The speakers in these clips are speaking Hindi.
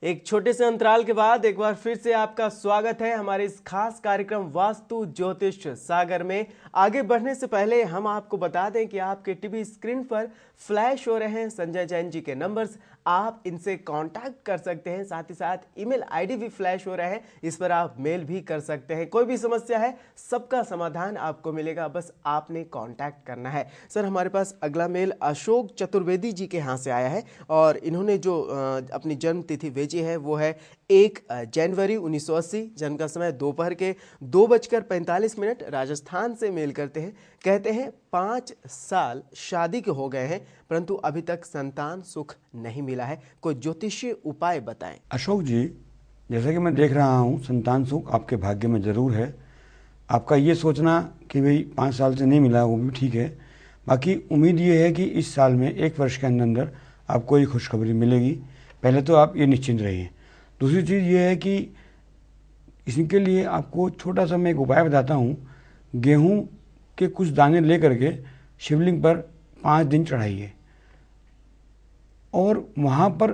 एक छोटे से अंतराल के बाद एक बार फिर से आपका स्वागत है हमारे इस खास कार्यक्रम वास्तु ज्योतिष सागर में। आगे बढ़ने से पहले हम आपको बता दें कि आपके टीवी स्क्रीन पर फ्लैश हो रहे हैं संजय जैन जी के नंबर्स। आप इनसे कांटेक्ट कर सकते हैं, साथ ही साथ ईमेल आईडी भी फ्लैश हो रहे हैं, इस पर आप मेल भी कर सकते हैं। कोई भी समस्या है सबका समाधान आपको मिलेगा, बस आपने कांटेक्ट करना है। सर, हमारे पास अगला मेल अशोक चतुर्वेदी जी के यहाँ से आया है और इन्होंने जो अपनी जन्म तिथि भेजी है वो है 1 जनवरी 1980। जन्म का समय दोपहर के 2:45, राजस्थान से मेल करते हैं। कहते हैं 5 साल शादी के हो गए हैं परंतु अभी तक संतान सुख नहीं मिला है, कोई ज्योतिषीय उपाय बताएं। अशोक जी, जैसा कि मैं देख रहा हूँ संतान सुख आपके भाग्य में ज़रूर है। आपका ये सोचना कि भाई 5 साल से नहीं मिला वो भी ठीक है। बाकी उम्मीद ये है कि इस साल में 1 वर्ष के अंदर आपको ये खुशखबरी मिलेगी। पहले तो आप ये निश्चिंत रहिए। दूसरी चीज़ ये है कि इसके लिए आपको छोटा सा मैं एक उपाय बताता हूँ। गेहूँ के कुछ दाने ले करके शिवलिंग पर 5 दिन चढ़ाइए और वहाँ पर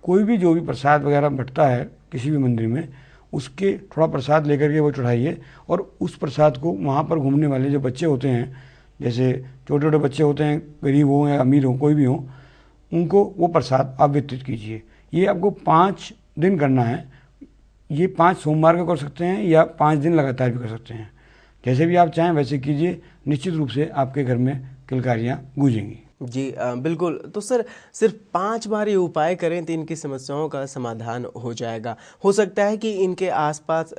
कोई भी जो भी प्रसाद वगैरह बंटता है किसी भी मंदिर में, उसके थोड़ा प्रसाद लेकर के वो चढ़ाइए और उस प्रसाद को वहाँ पर घूमने वाले जो बच्चे होते हैं, जैसे छोटे छोटे बच्चे होते हैं, गरीब हो या अमीर हो कोई भी हो, उनको वो प्रसाद आप वितरित कीजिए। ये आपको 5 दिन करना है। ये 5 सोमवार को कर सकते हैं या 5 दिन लगातार भी कर सकते हैं। जैसे भी आप चाहें वैसे कीजिए, निश्चित रूप से आपके घर में किलकारियाँ गूंजेंगी। जी बिल्कुल। तो सर, सिर्फ 5 बार ये उपाय करें तो इनकी समस्याओं का समाधान हो जाएगा। हो सकता है कि इनके आसपास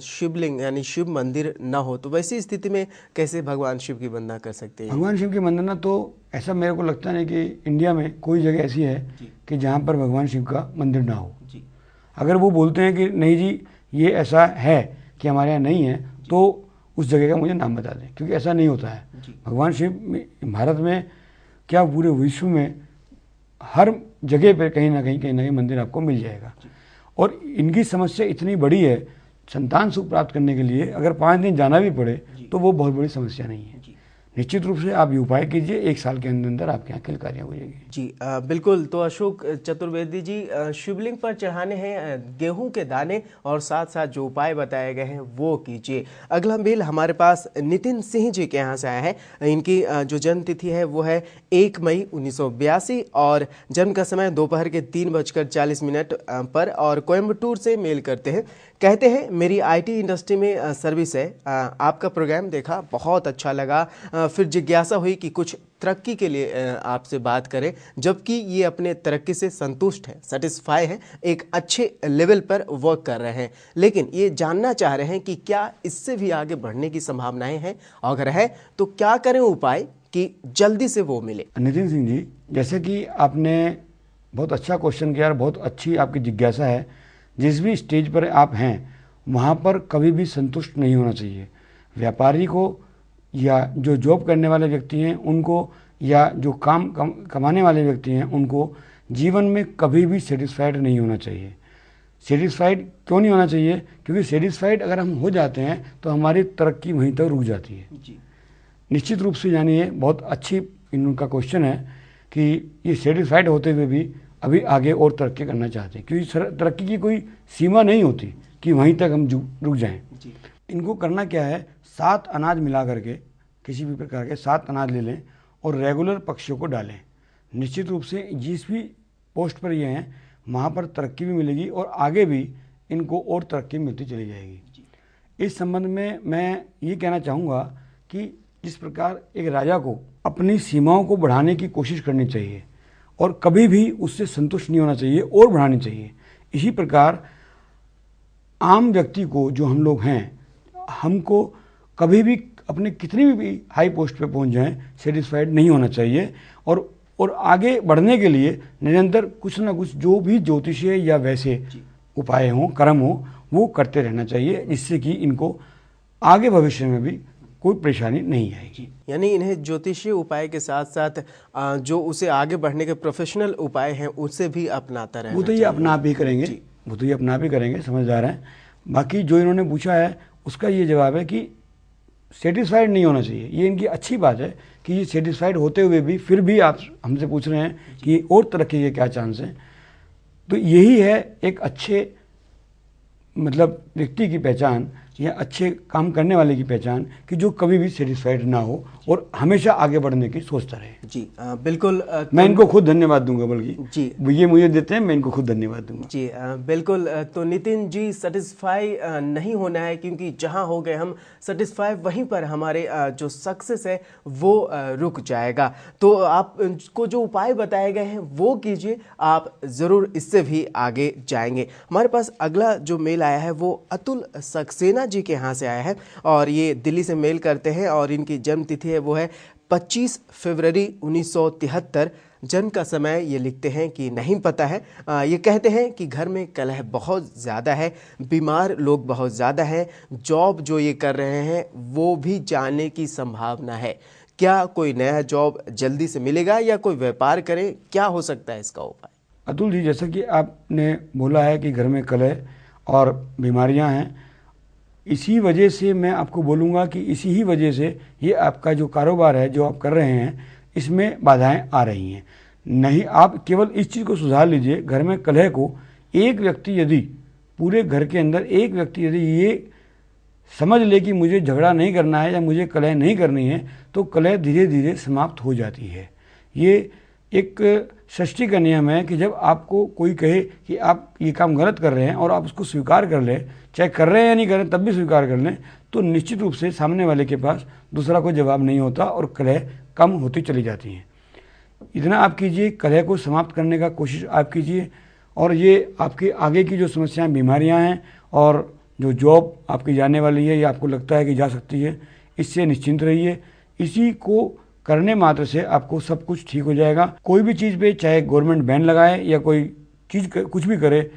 शिवलिंग यानी शिव मंदिर ना हो, तो वैसी स्थिति में कैसे भगवान शिव की वंदना कर सकते हैं? भगवान शिव की वंदना तो ऐसा मेरे को लगता नहीं कि इंडिया में कोई जगह ऐसी है कि जहाँ पर भगवान शिव का मंदिर ना हो। अगर वो बोलते हैं कि नहीं जी ये ऐसा है कि हमारे यहाँ नहीं है, तो उस जगह का मुझे नाम बता दें, क्योंकि ऐसा नहीं होता है। भगवान शिव भारत में क्या पूरे विश्व में हर जगह पे कहीं ना कहीं मंदिर आपको मिल जाएगा। और इनकी समस्या इतनी बड़ी है, संतान सुख प्राप्त करने के लिए अगर 5 दिन जाना भी पड़े तो वो बहुत बड़ी समस्या नहीं है। निश्चित रूप से आप ये उपाय कीजिए, 1 साल के अंदर आपके यहाँ किलकारियाँ हो जाएगी। जी बिल्कुल। तो अशोक चतुर्वेदी जी, शिवलिंग पर चढ़ाने हैं गेहूं के दाने और साथ साथ जो उपाय बताए गए हैं वो कीजिए। अगला मेल हमारे पास नितिन सिंह जी के यहाँ से आया है। इनकी जो जन्म तिथि है वो है 1 मई 1982 और जन्म का समय दोपहर के 3:40 पर और कोयम्बटूर से मेल करते हैं। कहते हैं मेरी आईटी इंडस्ट्री में सर्विस है, आपका प्रोग्राम देखा बहुत अच्छा लगा, फिर जिज्ञासा हुई कि कुछ तरक्की के लिए आपसे बात करें, जबकि ये अपने तरक्की से संतुष्ट हैं, सेटिस्फाई हैं, एक अच्छे लेवल पर वर्क कर रहे हैं, लेकिन ये जानना चाह रहे हैं कि क्या इससे भी आगे बढ़ने की संभावनाएं हैं, अगर है तो क्या करें उपाय कि जल्दी से वो मिले। नितिन सिंह जी, जैसे कि आपने बहुत अच्छा क्वेश्चन किया और बहुत अच्छी आपकी जिज्ञासा है। जिस भी स्टेज पर आप हैं वहाँ पर कभी भी संतुष्ट नहीं होना चाहिए। व्यापारी को या जो जॉब करने वाले व्यक्ति हैं उनको, या जो कमाने वाले व्यक्ति हैं उनको जीवन में कभी भी सेटिस्फाइड नहीं होना चाहिए। सेटिस्फाइड क्यों नहीं होना चाहिए? क्योंकि सेटिस्फाइड अगर हम हो जाते हैं तो हमारी तरक्की वहीं तक रुक जाती है। निश्चित रूप से जानिए, बहुत अच्छी इनका क्वेश्चन है कि ये सेटिस्फाइड होते हुए भी अभी आगे और तरक्की करना चाहते हैं, क्योंकि तरक्की की कोई सीमा नहीं होती कि वहीं तक हम रुक जाएं। इनको करना क्या है, 7 अनाज मिला करके किसी भी प्रकार के 7 अनाज ले लें और रेगुलर पक्षियों को डालें। निश्चित रूप से जिस भी पोस्ट पर ये हैं वहाँ पर तरक्की भी मिलेगी और आगे भी इनको और तरक्की मिलती चली जाएगी। इस संबंध में मैं ये कहना चाहूँगा कि जिस प्रकार एक राजा को अपनी सीमाओं को बढ़ाने की कोशिश करनी चाहिए और कभी भी उससे संतुष्ट नहीं होना चाहिए और बढ़ानी चाहिए, इसी प्रकार आम व्यक्ति को, जो हम लोग हैं, हमको कभी भी अपने कितनी भी हाई पोस्ट पे पहुंच जाएं सेटिस्फाइड नहीं होना चाहिए और आगे बढ़ने के लिए निरंतर कुछ ना कुछ जो भी ज्योतिषीय या वैसे उपाय हों, कर्म हो, वो करते रहना चाहिए, जिससे कि इनको आगे भविष्य में भी कोई परेशानी नहीं आएगी। यानी इन्हें ज्योतिषीय उपाय के साथ साथ जो उसे आगे बढ़ने के प्रोफेशनल उपाय हैं उसे भी अपनाता रहना वो तो ये अपना आप ही करेंगे, वो तो ये अपना आप ही करेंगे, समझदार हैं। बाकी जो इन्होंने पूछा है उसका ये जवाब है कि सेटिस्फाइड नहीं होना चाहिए। ये इनकी अच्छी बात है कि ये सेटिस्फाइड होते हुए भी फिर भी आप हमसे पूछ रहे हैं कि और तरक्की के क्या चांस हैं। तो यही है एक अच्छे मतलब व्यक्ति की पहचान या अच्छे काम करने वाले की पहचान, कि जो कभी भी सेटिस्फाइड ना हो और हमेशा आगे बढ़ने की सोचता रहे। जी बिल्कुल। मैं इनको खुद धन्यवाद दूंगा, बल्कि जी ये मुझे देते हैं, मैं इनको खुद धन्यवाद दूंगा। जी बिल्कुल। तो नितिन जी, सेटिस्फाई नहीं होना है, क्योंकि जहां हो गए हम सेटिस्फाई वहीं पर हमारे जो सक्सेस है वो रुक जाएगा। तो आपको जो उपाय बताए गए हैं वो कीजिए, आप ज़रूर इससे भी आगे जाएंगे। हमारे पास अगला जो मेल आया है वो अतुल सक्सेना जी के यहाँ से आया है, और ये दिल्ली से मेल करते हैं, और इनकी जन्म तिथि है वो है 25 फरवरी 1973। जन्म का समय ये लिखते हैं कि नहीं पता है। ये कहते हैं कि घर में कलह बहुत ज़्यादा है, बीमार लोग बहुत ज़्यादा हैं, जॉब जो ये कर रहे हैं वो भी जाने की संभावना है। क्या कोई नया जॉब जल्दी से मिलेगा या कोई व्यापार करें, क्या हो सकता है इसका उपाय? अतुल जी, जैसा कि आपने बोला है कि घर में कलह और बीमारियां हैं, इसी वजह से मैं आपको बोलूँगा कि इसी ही वजह से ये आपका जो कारोबार है जो आप कर रहे हैं इसमें बाधाएं आ रही हैं। नहीं, आप केवल इस चीज़ को सुधार लीजिए, घर में कलह को एक व्यक्ति यदि पूरे घर के अंदर एक व्यक्ति यदि ये समझ ले कि मुझे झगड़ा नहीं करना है या मुझे कलह नहीं करनी है, तो कलह धीरे धीरे समाप्त हो जाती है। ये एक सृष्टि का नियम है कि जब आपको कोई कहे कि आप ये काम गलत कर रहे हैं और आप उसको स्वीकार कर लें, चाहे कर रहे हैं या नहीं कर रहे तब भी स्वीकार कर लें, तो निश्चित रूप से सामने वाले के पास दूसरा कोई जवाब नहीं होता और कलह कम होती चली जाती हैं। इतना आप कीजिए, कलह को समाप्त करने का कोशिश आप कीजिए, और ये आपके आगे की जो समस्याएं, बीमारियां हैं और जो जॉब आपकी जाने वाली है या आपको लगता है कि जा सकती है, इससे निश्चिंत रहिए। इसी को करने मात्र से आपको सब कुछ ठीक हो जाएगा। कोई भी चीज़ पे चाहे गवर्नमेंट बैन लगाए या कोई चीज़ कुछ भी करे,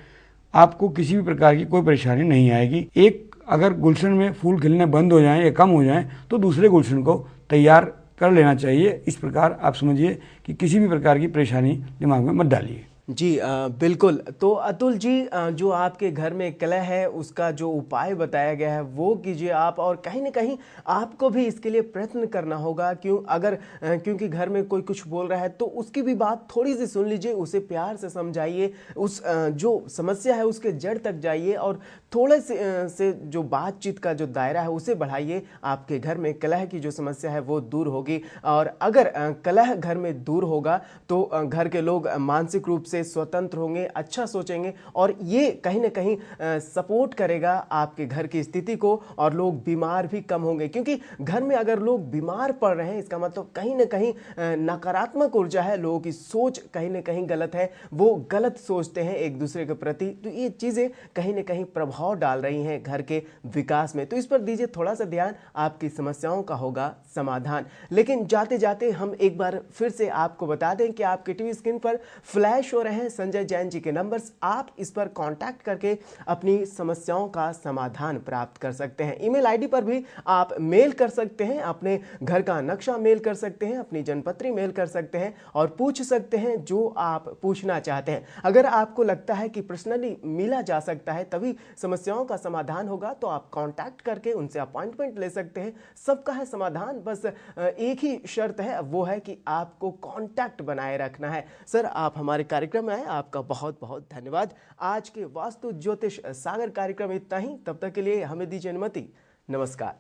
आपको किसी भी प्रकार की कोई परेशानी नहीं आएगी। एक अगर गुलशन में फूल खिलने बंद हो जाएं या कम हो जाएं तो दूसरे गुलशन को तैयार कर लेना चाहिए। इस प्रकार आप समझिए कि किसी भी प्रकार की परेशानी दिमाग में मत डालिए। जी बिल्कुल। तो अतुल जी, जो आपके घर में कलह है उसका जो उपाय बताया गया है वो कीजिए आप, और कहीं ना कहीं आपको भी इसके लिए प्रयत्न करना होगा। क्योंकि घर में कोई कुछ बोल रहा है तो उसकी भी बात थोड़ी सी सुन लीजिए, उसे प्यार से समझाइए, उस जो समस्या है उसके जड़ तक जाइए, और थोड़े से जो बातचीत का जो दायरा है उसे बढ़ाइए। आपके घर में कलह की जो समस्या है वो दूर होगी, और अगर कलह घर में दूर होगा तो घर के लोग मानसिक रूप से स्वतंत्र होंगे, अच्छा सोचेंगे, और ये कहीं ना कहीं सपोर्ट करेगा आपके घर की स्थिति को, और लोग बीमार भी कम होंगे। क्योंकि घर में अगर लोग बीमार पड़ रहे हैं इसका मतलब कहीं ना कहीं नकारात्मक ऊर्जा है, लोगों की सोच कहीं ना कहीं गलत है, वो गलत सोचते हैं एक दूसरे के प्रति। तो ये चीज़ें कहीं ना कहीं प्रभाव डाल रही हैं घर के विकास में। तो इस पर दीजिए थोड़ा सा ध्यान, आपकी समस्याओं का होगा समाधान। लेकिन जाते जाते हम एक बार फिर से आपको बता दें कि आपके टीवी स्क्रीन पर फ्लैश हो रहे हैं संजय जैन जी के नंबर्स। आप इस पर कांटेक्ट करके अपनी समस्याओं का समाधान प्राप्त कर सकते हैं। ईमेल आईडी पर भी आप मेल कर सकते हैं, अपने घर का नक्शा मेल कर सकते हैं, अपनी जनपत्री मेल कर सकते हैं, और पूछ सकते हैं जो आप पूछना चाहते हैं। अगर आपको लगता है कि पर्सनली मिला जा सकता है तभी समस्याओं का समाधान होगा, तो आप कांटेक्ट करके उनसे अपॉइंटमेंट ले सकते हैं। सबका है समाधान, बस एक ही शर्त है, वो है कि आपको कांटेक्ट बनाए रखना है। सर, आप हमारे कार्यक्रम में आए, आपका बहुत बहुत धन्यवाद। आज के वास्तु ज्योतिष सागर कार्यक्रम इतना ही, तब तक के लिए हमें दीजिए अनुमति। नमस्कार।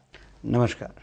नमस्कार।